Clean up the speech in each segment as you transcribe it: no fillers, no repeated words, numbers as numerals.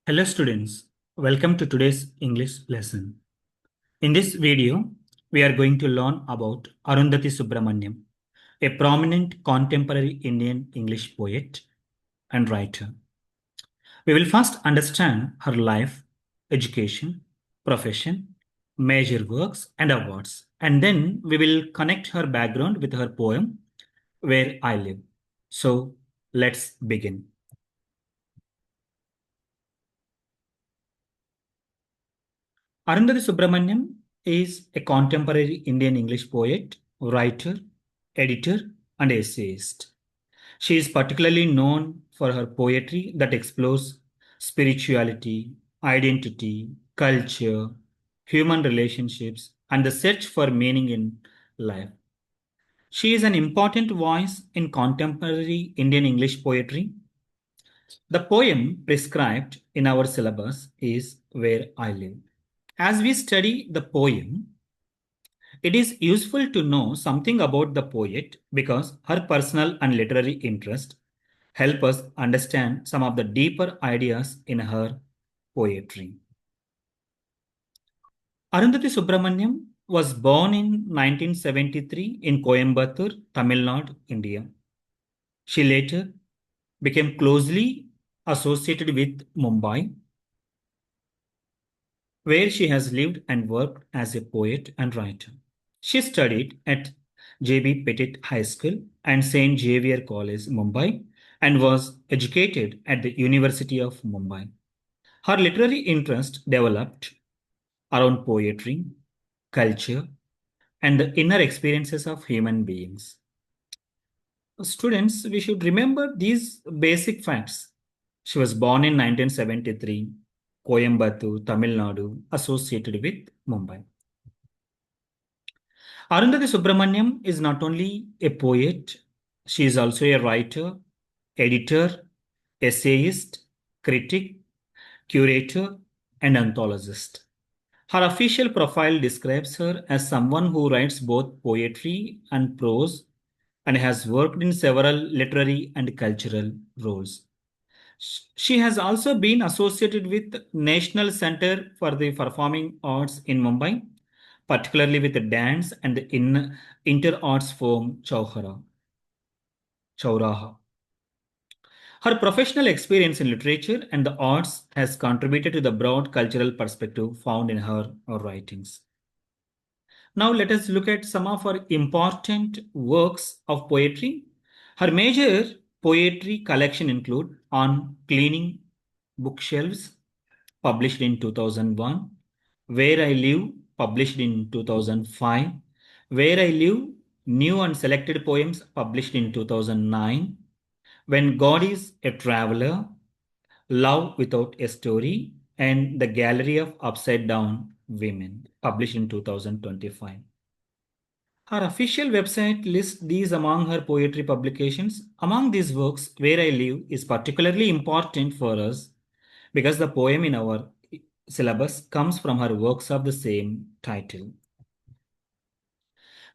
Hello students, welcome to today's English lesson. In this video, we are going to learn about Arundhathi Subramaniam, a prominent contemporary Indian English poet and writer. We will first understand her life, education, profession, major works and awards, and then we will connect her background with her poem, Where I Live. So let's begin. Arundhati Subramaniam is a contemporary Indian English poet, writer, editor, and essayist. She is particularly known for her poetry that explores spirituality, identity, culture, human relationships, and the search for meaning in life. She is an important voice in contemporary Indian English poetry. The poem prescribed in our syllabus is Where I Live. As we study the poem, it is useful to know something about the poet because her personal and literary interest help us understand some of the deeper ideas in her poetry. Arundhati Subramaniam was born in 1973 in Coimbatore, Tamil Nadu, India. She later became closely associated with Mumbai, where she has lived and worked as a poet and writer. She studied at J.B. Petit High School and St. Xavier College, Mumbai, and was educated at the University of Mumbai. Her literary interest developed around poetry, culture, and the inner experiences of human beings. Students, we should remember these basic facts. She was born in 1973, Coimbatore, Tamil Nadu, associated with Mumbai. Arundhati Subramaniam is not only a poet, she is also a writer, editor, essayist, critic, curator, and anthologist. Her official profile describes her as someone who writes both poetry and prose and has worked in several literary and cultural roles. She has also been associated with National Center for the Performing Arts in Mumbai, particularly with the dance and the inter-arts form Chauraha. Her professional experience in literature and the arts has contributed to the broad cultural perspective found in her writings. Now let us look at some of her important works of poetry. Her major poetry collection include On Cleaning Bookshelves, published in 2001, Where I Live, published in 2005, Where I Live, New and Selected Poems, published in 2009, When God is a Traveler, Love Without a Story, and The Gallery of Upside Down Women, published in 2025. Her official website lists these among her poetry publications. Among these works, Where I Live is particularly important for us because the poem in our syllabus comes from her works of the same title.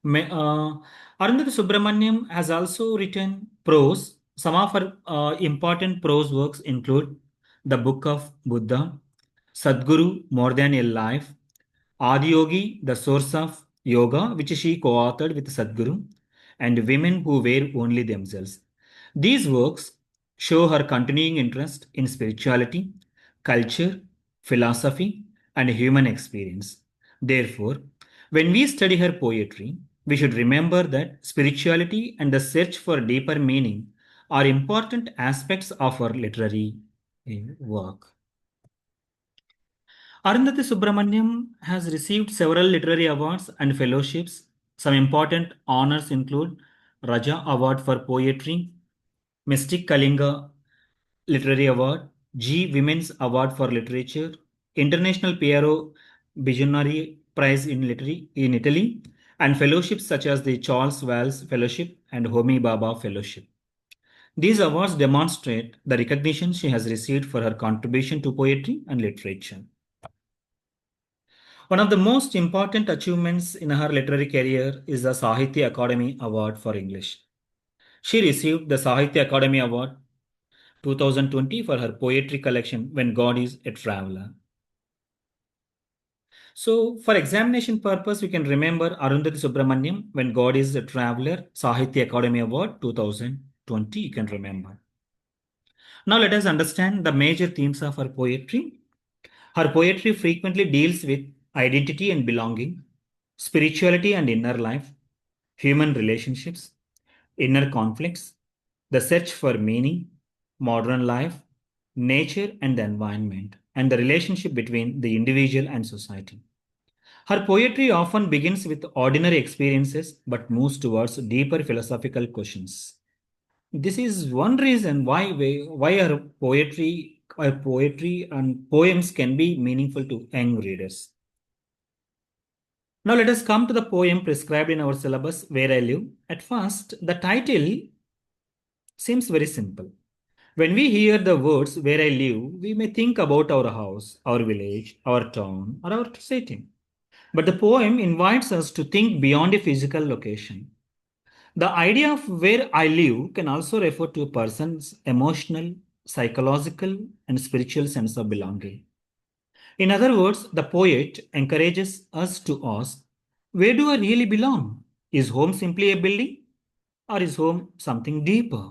Arundhati Subramaniam has also written prose. Some of her important prose works include The Book of Buddha, Sadguru More Than a Life, Adiyogi, The Source of Yoga, which she co-authored with Sadguru, and Women Who Were Only Themselves. These works show her continuing interest in spirituality, culture, philosophy, and human experience. Therefore, when we study her poetry, we should remember that spirituality and the search for deeper meaning are important aspects of her literary work. Arundhati Subramaniam has received several literary awards and fellowships. Some important honors include Raja Award for Poetry, Mystic Kalinga Literary Award, G. Women's Award for Literature, International Piero Bigionnari Prize in Literary in Italy, and fellowships such as the Charles Wells Fellowship and Homi Bhabha Fellowship. These awards demonstrate the recognition she has received for her contribution to poetry and literature. One of the most important achievements in her literary career is the Sahitya Akademi Award for English. She received the Sahitya Akademi Award 2020 for her poetry collection When God is a Traveler. So, for examination purpose, we can remember Arundhathi Subramaniam, When God is a Traveler, Sahitya Akademi Award 2020, you can remember. Now, let us understand the major themes of her poetry. Her poetry frequently deals with identity and belonging, spirituality and inner life, human relationships, inner conflicts, the search for meaning, modern life, nature and the environment, and the relationship between the individual and society. Her poetry often begins with ordinary experiences but moves towards deeper philosophical questions. This is one reason why our poetry and poems can be meaningful to young readers. Now let us come to the poem prescribed in our syllabus, Where I Live. At first, the title seems very simple. When we hear the words Where I Live, we may think about our house, our village, our town, or our city. But the poem invites us to think beyond a physical location. The idea of where I live can also refer to a person's emotional, psychological, and spiritual sense of belonging. In other words, the poet encourages us to ask, where do I really belong? Is home simply a building, or is home something deeper?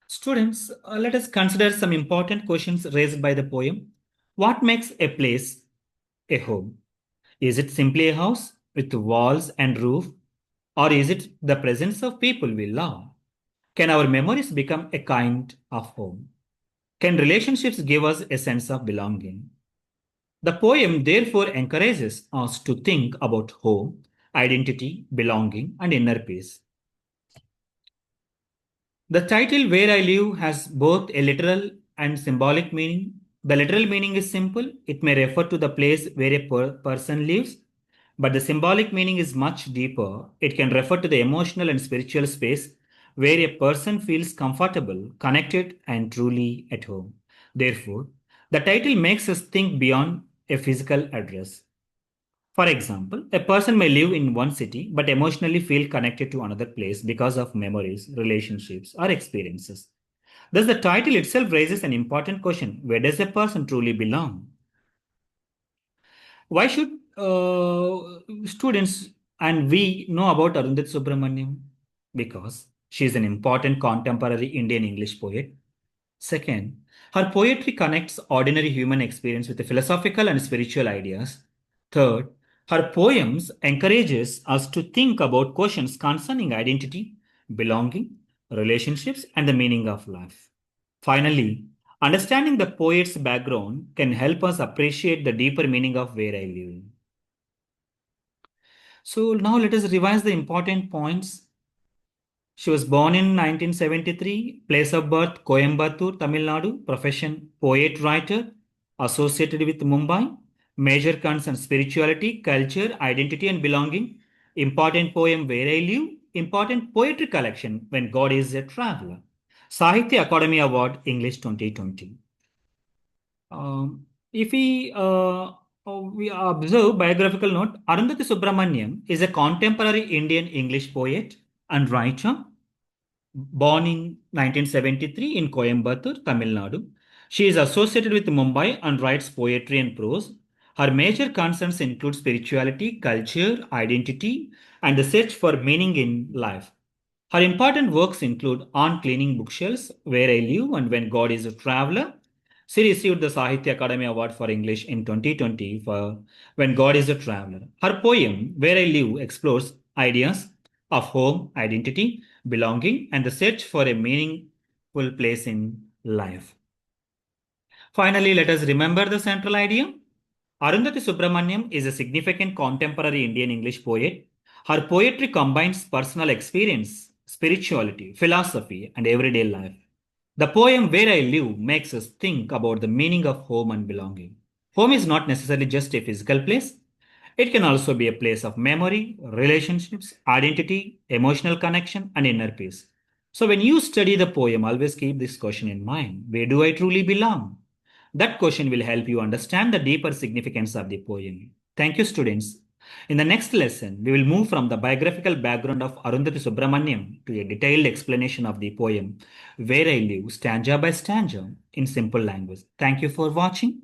Students, let us consider some important questions raised by the poem. What makes a place a home? Is it simply a house with walls and roof, or is it the presence of people we love? Can our memories become a kind of home? Can relationships give us a sense of belonging? The poem therefore encourages us to think about home, identity, belonging, and inner peace. The title Where I Live has both a literal and symbolic meaning. The literal meaning is simple, it may refer to the place where a person lives, but the symbolic meaning is much deeper. It can refer to the emotional and spiritual space where a person feels comfortable, connected, and truly at home. Therefore, the title makes us think beyond a physical address. For example, a person may live in one city but emotionally feel connected to another place because of memories, relationships, or experiences. Thus, the title itself raises an important question: where does a person truly belong? Why should students and we know about Arundhathi Subramaniam? Because she is an important contemporary Indian English poet. Second, her poetry connects ordinary human experience with the philosophical and spiritual ideas. Third, her poems encourages us to think about questions concerning identity, belonging, relationships, and the meaning of life. Finally, understanding the poet's background can help us appreciate the deeper meaning of where I live. So now let us revise the important points. She was born in 1973, place of birth Coimbatore, Tamil Nadu, profession poet writer, associated with Mumbai, major concern spirituality, culture, identity and belonging, important poem Where I Live, important poetry collection When God is a Traveler, Sahitya Akademi Award English 2020. If we observe biographical note, Arundhati Subramaniam is a contemporary Indian English poet and writer born in 1973 in Coimbatore, Tamil Nadu. She is associated with Mumbai and writes poetry and prose. Her major concerns include spirituality, culture, identity, and the search for meaning in life. Her important works include On Cleaning Bookshelves, Where I Live, and When God is a Traveler. She received the Sahitya Academy Award for English in 2020 for When God is a Traveler. Her poem, Where I Live, explores ideas of home, identity, belonging, and the search for a meaningful place in life. Finally, let us remember the central idea. Arundhati Subramaniam is a significant contemporary Indian English poet. Her poetry combines personal experience, spirituality, philosophy, and everyday life. The poem Where I Live makes us think about the meaning of home and belonging. Home is not necessarily just a physical place, it can also be a place of memory, relationships, identity, emotional connection, and inner peace. So, when you study the poem, always keep this question in mind: where do I truly belong? That question will help you understand the deeper significance of the poem. Thank you, students. In the next lesson, we will move from the biographical background of Arundhati Subramaniam to a detailed explanation of the poem Where I Live, stanza by stanza, in simple language. Thank you for watching.